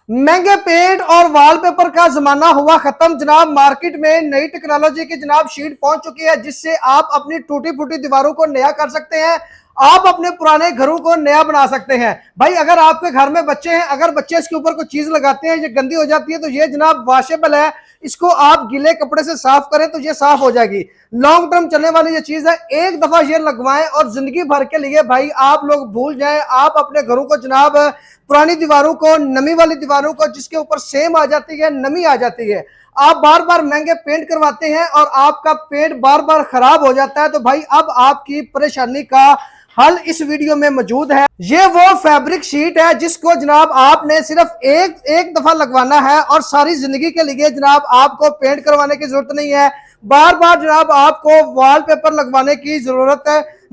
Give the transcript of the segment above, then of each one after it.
महंगे पेंट और वॉलपेपर का जमाना हुआ खत्म जनाब। मार्केट में नई टेक्नोलॉजी की जनाब शीट पहुंच चुकी है, जिससे आप अपनी टूटी फूटी दीवारों को नया कर सकते हैं। आप अपने पुराने घरों को नया बना सकते हैं। भाई अगर आपके घर में बच्चे हैं, अगर बच्चे इसके ऊपर कोई चीज लगाते हैं, ये गंदी हो जाती है, तो ये जनाब वॉशेबल है। इसको आप गीले कपड़े से साफ करें तो ये साफ हो जाएगी। लॉन्ग टर्म चलने वाली ये चीज है। एक दफा ये लगवाएं और जिंदगी भर के लिए भाई आप लोग भूल जाएं। आप अपने घरों को जनाब पुरानी दीवारों को, नमी वाली दीवारों को, जिसके ऊपर सेम आ जाती है, नमी आ जाती है, आप बार बार महंगे पेंट करवाते हैं और आपका पेंट बार बार खराब हो जाता है। तो भाई अब आपकी परेशानी का हल इस वीडियो में मौजूद है। ये वो फैब्रिक शीट है जिसको जनाब आपने सिर्फ एक दफा लगवाना है और सारी जिंदगी के लिए जनाब आपको पेंट करवाने की जरूरत नहीं है। बार बार जनाब आपको वॉलपेपर लगवाने की जरूरत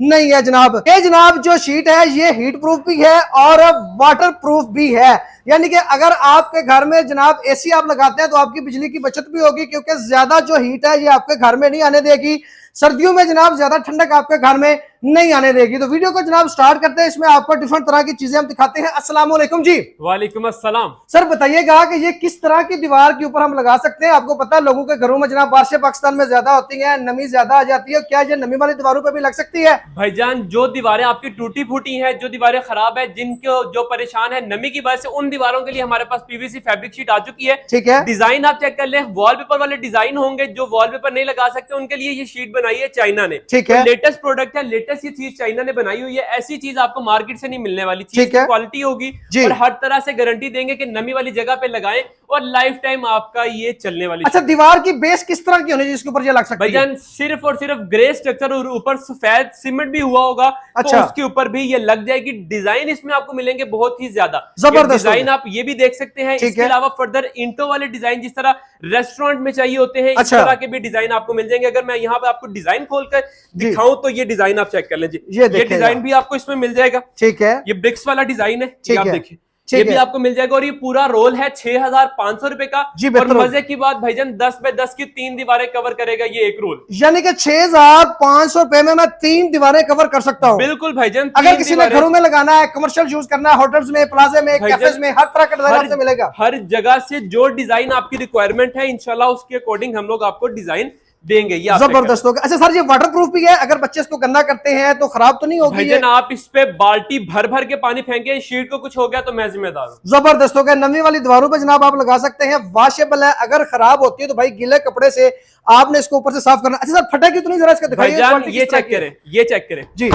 नहीं है जनाब। ये जनाब जो शीट है ये हीट प्रूफ भी है और वाटर प्रूफ भी है। यानी कि अगर आपके घर में जनाब एसी आप लगाते हैं तो आपकी बिजली की बचत भी होगी, क्योंकि ज्यादा जो हीट है ये आपके घर में नहीं आने देगी। सर्दियों में जनाब ज्यादा ठंडक आपके घर में नहीं आने देगी। तो वीडियो को जनाब स्टार्ट करते हैं। इसमें आपको डिफरेंट तरह की चीजें हम दिखाते हैं। अस्सलाम वालेकुम जी। वालेकुम अस्सलाम। सर बताइएगा कि ये किस तरह की दीवार के ऊपर हम लगा सकते हैं। आपको पता है लोगों के घरों में जनाब बारिशें पाकिस्तान में ज्यादा होती है, नमी ज्यादा आ जाती है। क्या ये नमी वाली दीवारों पर भी लग सकती है? भाईजान जो दीवारें आपकी टूटी फूटी हैं, जो दीवारें खराब है, जिनको जो परेशान है नमी की वजह से, उन दीवारों के लिए हमारे पास पीवीसी फैब्रिक शीट आ चुकी है। ठीक है। डिजाइन आप चेक कर लें, वॉलपेपर वाले डिजाइन होंगे। जो वॉलपेपर नहीं लगा सकते उनके लिए ये शीट बनाई है चाइना ने। ठीक है। लेटेस्ट प्रोडक्ट है, लेटेस्ट ये चीज चाइना ने बनाई हुई है। ऐसी चीज आपको मार्केट से नहीं मिलने वाली। चीज की क्वालिटी होगी और हर तरह से गारंटी देंगे कि नमी वाली जगह पे लगाएं और लाइफ टाइम आपका ये चलने वाली। अच्छा, दीवार की बेस किस तरह की होनी चाहिए जिसके ऊपर ये लग सकती है? भाईजान सिर्फ और सिर्फ ग्रे स्ट्रक्चर और ऊपर सफेद सीमेंट भी हुआ होगा। अच्छा। तो उसके ऊपर भी ये लग जाएगी। डिजाइन इसमें आपको मिलेंगे बहुत ही ज्यादा जबरदस्त डिजाइन। आप ये भी देख सकते हैं। इसके अलावा फर्दर इंटो वाले डिजाइन जिस तरह रेस्टोरेंट में चाहिए होते हैं, इस तरह के भी डिजाइन आपको मिल जाएंगे। अगर मैं यहाँ पे आपको डिजाइन खोलकर दिखाऊं तो ये डिजाइन आप चेक कर लीजिए। ये डिजाइन भी आपको इसमें मिल जाएगा। ठीक है। ये ब्रिक्स वाला डिजाइन है, आप देखिए, ये भी आपको मिल जाएगा। और ये पूरा रोल है 6500 रुपए का। और मजे की बात भाईजान 10 बाय 10 की 3 दीवारें कवर करेगा ये एक रोल। यानी कि 6500 रुपए में मैं 3 दीवारें कवर कर सकता हूँ। बिल्कुल भाईजान। अगर किसी ने घरों में लगाना है, कमर्शियल यूज करना है, होटल्स में, प्लाजे में, कैफेज में, हर तरह का डिजाइन आपसे मिलेगा। हर जगह से जो डिजाइन आपकी रिक्वायरमेंट है इंशाल्लाह उसके अकॉर्डिंग हम लोग आपको डिजाइन देंगे। ये जबरदस्त होगा। अच्छा सर, ये वाटर प्रूफ भी है? अगर बच्चे इसको गंदा करते हैं तो खराब तो नहीं होगी? भाईजान आप इस पे बाल्टी भर भर के पानी फेंके, शीट को कुछ हो गया तो मैं जिम्मेदार हूं। जबरदस्त होगा। नमी वाली दीवारों पे जनाब आप लगा सकते हैं। वॉशेबल है। अगर खराब होती है तो भाई गीले कपड़े से आपने इसको ऊपर से साफ करना। अच्छा सर, फटेगी तो नहीं? जरा इसका दिखाइए। ये चेक करें, ये चेक करें जी।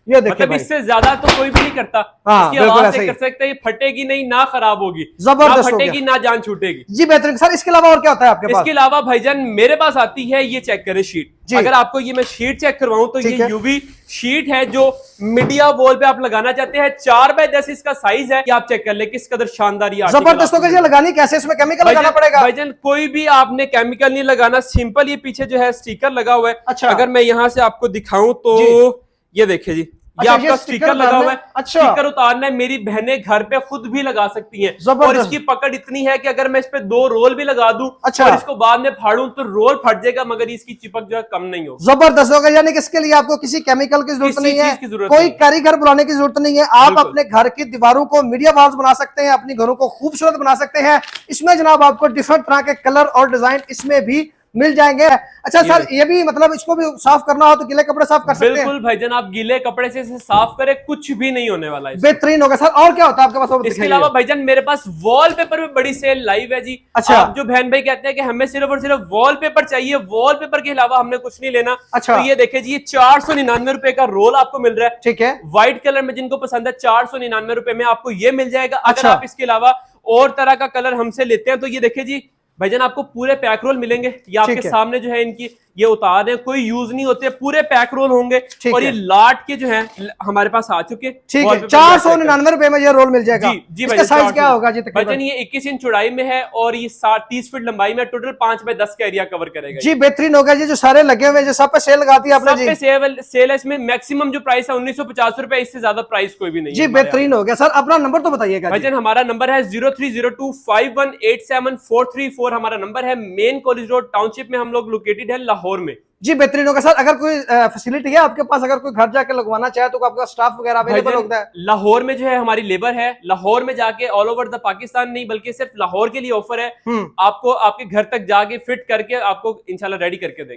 ये देखिए, मतलब इससे ज्यादा तो कोई भी नहीं करता। हाँ, इसकी आवाज से कर सकते हैं। ये फटेगी नहीं, ना खराब होगी, जबरदस्त ना फटेगी, ना जान छूटेगी। जी बेहतरीन। सर इसके अलावा और क्या होता है आपके पास? इसके अलावा भाईजान मेरे पास आती है, ये चेक करें शीट। अगर आपको ये मैं शीट चेक करवाऊं तो ये यूवी शीट है जो मीडिया वॉल पे आप लगाना चाहते हैं। 4 बाय 10 इसका साइज है। आप चेक कर ले किस कदर शानदार ये जबरदस्त होगा। ये लगानी कैसे? इसमें केमिकल लगाना पड़ेगा? भाईजान कोई भी आपने केमिकल नहीं लगाना, सिंपल ये पीछे जो है स्टिकर लगा हुआ है। अच्छा। अगर मैं यहाँ से आपको दिखाऊं तो ये देखिए जी, ये आपका स्टिकर लगा हुआ है। अच्छा। स्टिकर उतारना है, मेरी बहनें घर पे खुद भी लगा सकती हैं। और इसकी पकड़ इतनी है कि अगर मैं इस पे 2 रोल भी लगा दूं और इसको बाद में फाड़ूं तो रोल फट जाएगा, मगर इसकी चिपक जो है कम नहीं होगी। जबरदस्त होगा। यानी कि इसके लिए आपको किसी केमिकल की जरूरत नहीं है, कोई कारीगर बुलाने की जरूरत नहीं है। आप अपने घर की दीवारों को मीडिया वॉल्स बना सकते हैं, अपनी घरों को खूबसूरत बना सकते हैं। इसमें जनाब आपको डिफरेंट तरह के कलर और डिजाइन इसमें भी मिल जाएंगे। अच्छा सर, ये भी मतलब इसको भी साफ करना हो तो गीले कपड़े साफ कर सकते हैं? बिल्कुल भाईजान, आप गीले कपड़े से इसे साफ करें, कुछ भी नहीं होने वाला है। बेहतरीन होगा। सर और क्या होता है आपके पास? इसके अलावा भाईजान मेरे पास वॉलपेपर में बड़ी सेल लाइव है जी। अच्छा। आप जो बहन भाई कहते हैं कि हमें सिर्फ और सिर्फ वॉलपेपर चाहिए, वॉलपेपर के अलावा हमने कुछ नहीं लेना। अच्छा। तो ये देखिए जी, ये 499 रुपए का रोल आपको मिल रहा है। ठीक है। व्हाइट कलर में जिनको पसंद है 499 रुपए में आपको ये मिल जाएगा। अगर आप इसके अलावा और तरह का कलर हमसे लेते हैं तो ये देखिए जी भाईजान आपको पूरे पैक रोल मिलेंगे। ये आपके सामने जो है इनकी ये उतार हैं, कोई यूज नहीं होते, पूरे पैक रोल होंगे। और ये लाट के जो है हमारे पास आ चुके। ठीक है। 499 रुपए में ये रोल मिल जाएगा। जी इसका साइज क्या होगा जी? भाईजान ये 21 इंच चौड़ाई में है और ये 30 फीट लंबाई में, टोटल 5 बाय 10 का एरिया कवर करेगा। जी बेहतरीन होगा। जी जो सारे लगे हुए जो सब पे सेल लगाती है आपने जी? सेल है। इसमें मैक्सिमम जो प्राइस है 1950 रुपए, इससे ज्यादा प्राइस कोई भी नहीं। जी बेहतरीन हो गया। सर अपना नंबर तो बताइएगा। भाईजान हमारा नंबर है 030251874434 हमारा नंबर है। मेन कॉलेज रोड टाउनशिप में हम लोग लोकेटेड है, लाहौर में। जी बेहतरीन होगा सर। अगर कोई फैसिलिटी है आपके पास, अगर कोई घर जाके लगवाना चाहे तो आपका स्टाफ वगैरह अवेलेबल होता है? लाहौर में जो है हमारी लेबर है, लाहौर में जाके ऑल ओवर द पाकिस्तान नहीं बल्कि सिर्फ लाहौर के लिए ऑफर है, आपको आपके घर तक जाके फिट करके आपको इंशाल्लाह रेडी करके देंगे।